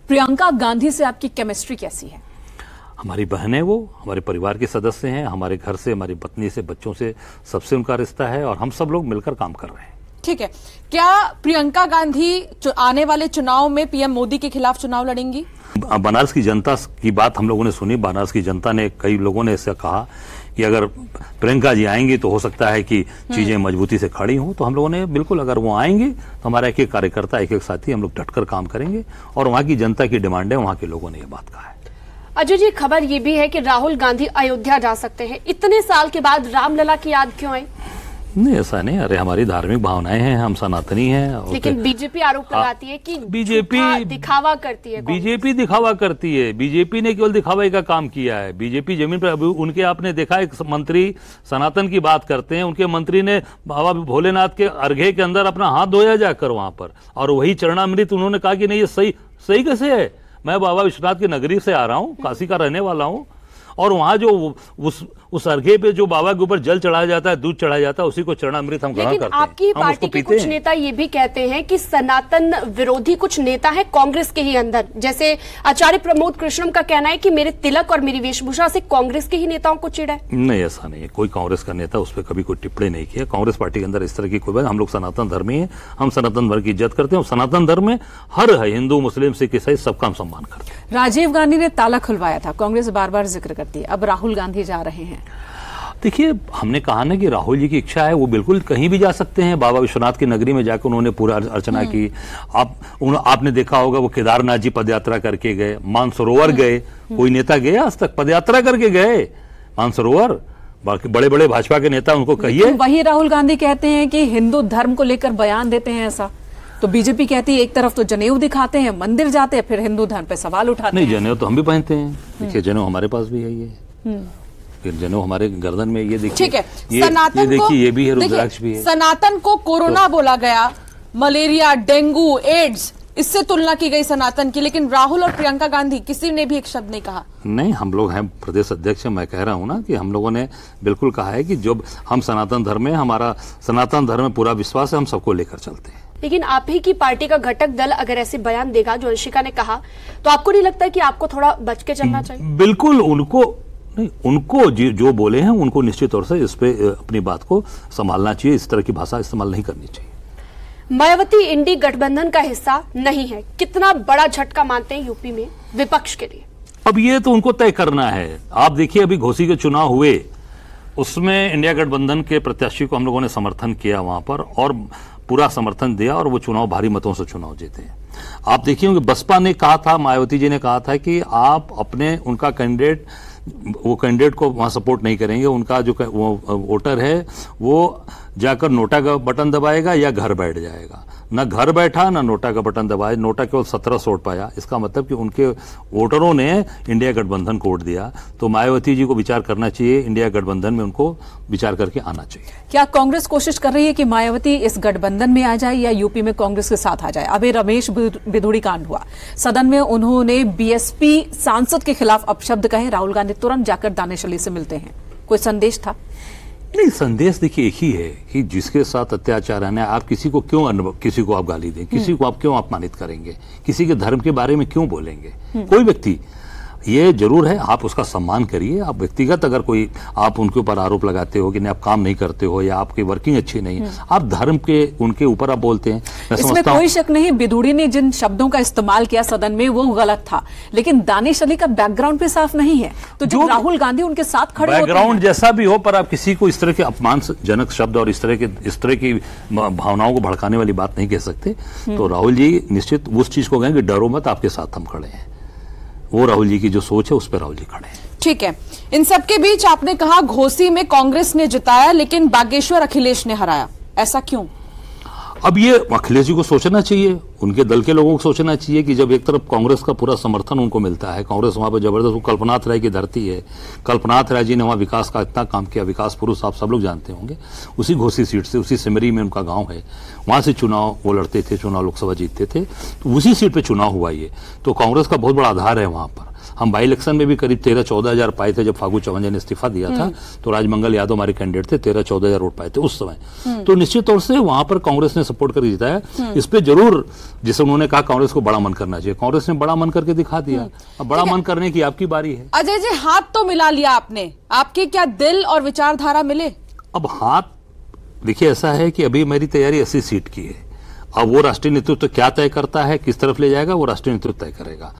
प्रियंका गांधी से आपकी केमिस्ट्री कैसी है? हमारी बहन है, वो हमारे परिवार के सदस्य हैं, हमारे घर से, हमारी पत्नी से, बच्चों से, सबसे उनका रिश्ता है और हम सब लोग मिलकर काम कर रहे हैं। ठीक है, क्या प्रियंका गांधी आने वाले चुनाव में पीएम मोदी के खिलाफ चुनाव लड़ेंगी? बनारस की जनता की बात हम लोगों ने सुनी। बनारस की जनता ने, कई लोगों ने ऐसा कहा कि अगर प्रियंका जी आएंगी तो हो सकता है कि चीजें मजबूती से खड़ी हों। तो हम लोगों ने बिल्कुल, अगर वो आएंगे तो हमारा एक एक कार्यकर्ता, एक एक साथी, हम लोग डटकर काम करेंगे और वहां की जनता की डिमांड है, वहां के लोगों ने ये बात कहा है। अजय जी, खबर ये भी है कि राहुल गांधी अयोध्या जा सकते हैं। इतने साल के बाद रामलला की याद क्यों आई? नहीं, ऐसा नहीं। अरे हमारी धार्मिक भावनाएं हैं, हम सनातनी हैं। लेकिन बीजेपी आरोप लगाती है कि बीजेपी दिखावा करती है। बीजेपी दिखावा करती है। बीजेपी ने केवल दिखावे का काम किया है। बीजेपी जमीन पर, अभी उनके आपने देखा, एक मंत्री सनातन की बात करते हैं, उनके मंत्री ने बाबा भोलेनाथ के अर्घे के अंदर अपना हाथ धोया जाकर वहां पर, और वही चरणामृत उन्होंने कहा कि नहीं ये सही कैसे है। मैं बाबा विश्वनाथ की नगरी से आ रहा हूँ, काशी का रहने वाला हूँ, और वहां जो उस अर्घे पे जो बाबा के ऊपर जल चढ़ाया जाता है, दूध चढ़ाया जाता है, उसी को चरणामृत हम ग्रहण करते हैं। आपकी पार्टी के कुछ नेता ये भी कहते हैं कि सनातन विरोधी कुछ नेता है कांग्रेस के ही अंदर, जैसे आचार्य प्रमोद कृष्णम का कहना है कि मेरे तिलक और मेरी वेशभूषा से कांग्रेस के ही नेताओं को चिढ़ है। नहीं, ऐसा नहीं है। कोई कांग्रेस का नेता उस पर कभी कोई टिप्पणी नहीं किया। कांग्रेस पार्टी के अंदर इस तरह की कोई बात। हम लोग सनातन धर्मी हैं, हम सनातन धर्म की इज्जत करते हैं। सनातन धर्म में हर हिंदू, मुस्लिम, सिख, ईसाई सबका हम सम्मान करते हैं। राजीव गांधी ने ताला खुलवाया था, कांग्रेस बार बार जिक्र करती है, अब राहुल गांधी जा रहे हैं। देखिए, हमने कहा ना कि राहुल जी की इच्छा है, वो बिल्कुल कहीं भी जा सकते हैं। बाबा विश्वनाथ की नगरी में जाकर उन्होंने पूरा अर्चना की। आपने देखा होगा वो केदारनाथ जी पदयात्रा करके गए, मानसरोवर गए। कोई नेता गया आज तक पदयात्रा करके गए मानसरोवर? बड़े बड़े भाजपा के नेता, उनको कहिए। वही राहुल गांधी कहते हैं कि हिंदू धर्म को लेकर बयान देते हैं ऐसा, तो बीजेपी कहती है एक तरफ तो जनेऊ दिखाते हैं, मंदिर जाते हैं, फिर हिंदू धर्म पे सवाल उठाते हैं। नहीं, जनेऊ तो हम भी पहनते हैं। देखिए, जनेऊ हमारे पास भी है, ये फिर जनेऊ हमारे गर्दन में, ये देखिए। ठीक है, ये देखिए, ये भी है, रुद्राक्ष भी है। सनातन को कोरोना बोला गया, मलेरिया, डेंगू, एड्स, इससे तुलना की गई सनातन की, लेकिन राहुल और प्रियंका गांधी किसी ने भी एक शब्द नहीं कहा। नहीं, हम लोग हैं प्रदेश अध्यक्ष, मैं कह रहा हूं ना कि हम लोगों ने बिल्कुल कहा है कि जो हम सनातन धर्म है, हमारा सनातन धर्म में पूरा विश्वास है, हम सबको लेकर चलते हैं। लेकिन आप ही की पार्टी का घटक दल अगर ऐसे बयान देगा जो अंशिका ने कहा, तो आपको नहीं लगता कि आपको थोड़ा बच के चलना चाहिए? बिल्कुल, उनको जो बोले हैं उनको निश्चित तौर से इस पे अपनी बात को संभालना चाहिए। इस तरह की भाषा इस्तेमाल नहीं करनी चाहिए। मायावती इंडी गठबंधन का हिस्सा नहीं है, कितना बड़ा झटका मानते हैं यूपी में विपक्ष के लिए? अब ये तो उनको तय करना है। आप देखिए, अभी घोसी के चुनाव हुए, उसमें इंडिया गठबंधन के प्रत्याशी को हम लोगों ने समर्थन किया वहां पर, और पूरा समर्थन दिया, और वो चुनाव भारी मतों से चुनाव जीते। आप देखिए, बसपा ने कहा था, मायावती जी ने कहा था कि आप अपने उनका कैंडिडेट को वहां सपोर्ट नहीं करेंगे। उनका जो वोटर है वो जाकर नोटा का बटन दबाएगा या घर बैठ जाएगा। ना घर बैठा, ना नोटा का बटन दबाया। नोटा केवल 17 वोट पाया। इसका मतलब कि उनके वोटरों ने इंडिया गठबंधन को वोट दिया। तो मायावती जी को विचार करना चाहिए, इंडिया गठबंधन में उनको विचार करके आना चाहिए। क्या कांग्रेस कोशिश कर रही है कि मायावती इस गठबंधन में आ जाए या यूपी में कांग्रेस के साथ आ जाए? अभी रमेश बिधूड़ी कांड हुआ, सदन में उन्होंने बीएसपी सांसद के खिलाफ अपशब्द कहे, राहुल गांधी तुरंत जाकर दानिश अली से मिलते हैं। कोई संदेश था? नहीं, संदेश देखिए एक ही है कि जिसके साथ अत्याचार है, आप किसी को क्यों किसी को आप गाली दें, किसी को आप क्यों अपमानित करेंगे, किसी के धर्म के बारे में क्यों बोलेंगे? कोई व्यक्ति, ये जरूर है आप उसका सम्मान करिए। आप व्यक्तिगत अगर कोई आप उनके ऊपर आरोप लगाते हो कि नहीं आप काम नहीं करते हो या आपकी वर्किंग अच्छी नहीं है, आप धर्म के उनके ऊपर आप बोलते हैं। इसमें कोई शक नहीं, बिधूड़ी ने जिन शब्दों का इस्तेमाल किया सदन में वो गलत था, लेकिन दानिश अली का बैकग्राउंड पे साफ नहीं है। तो जो राहुल गांधी उनके साथ खड़े बैकग्राउंड जैसा भी हो, पर आप किसी को इस तरह के अपमानजनक शब्द और इस तरह की भावनाओं को भड़काने वाली बात नहीं कह सकते। तो राहुल जी निश्चित उस चीज को कहेंगे, डरो मत, आपके साथ हम खड़े हैं। वो राहुल जी की जो सोच है उस पर राहुल जी खड़े हैं। ठीक है, इन सबके बीच आपने कहा घोसी में कांग्रेस ने जिताया, लेकिन बागेश्वर अखिलेश ने हराया, ऐसा क्यों? अब ये अखिलेश जी को सोचना चाहिए, उनके दल के लोगों को सोचना चाहिए कि जब एक तरफ कांग्रेस का पूरा समर्थन उनको मिलता है, कांग्रेस वहां पर जबरदस्त, कल्पनाथ राय की धरती है, कल्पनाथ राय जी ने वहां विकास का इतना काम किया, विकास पुरुष आप सब लोग जानते होंगे। उसी घोसी सीट से, उसी सिमरी में उनका गांव है, वहां से चुनाव वो लड़ते थे, चुनाव लोकसभा जीतते थे, तो उसी सीट पे चुनाव हुआ ये। तो कांग्रेस का बहुत बड़ा आधार है वहां पर। हम बाई इलेक्शन में भी करीब 13-14 हजार पाए थे जब फागू चौहान ने इस्तीफा दिया था, तो राजमंगल यादव हमारे कैंडिडेट थे, 13-14 हजार वोट पाए थे उस समय। तो निश्चित तौर से वहां पर कांग्रेस ने सपोर्ट करके जिताया। इस पे जरूर, जिसे उन्होंने कहा कांग्रेस को बड़ा मन करना चाहिए, कांग्रेस ने बड़ा मन करके दिखा दिया। अब बड़ा मन करने की आपकी बारी है। अजय जी, हाथ तो मिला लिया आपने, आपके क्या दिल और विचारधारा मिले? अब हाथ देखिए, ऐसा है कि अभी मेरी तैयारी 80 सीट की है। अब वो राष्ट्रीय नेतृत्व क्या तय करता है, किस तरफ ले जाएगा, वो राष्ट्रीय नेतृत्व तय करेगा।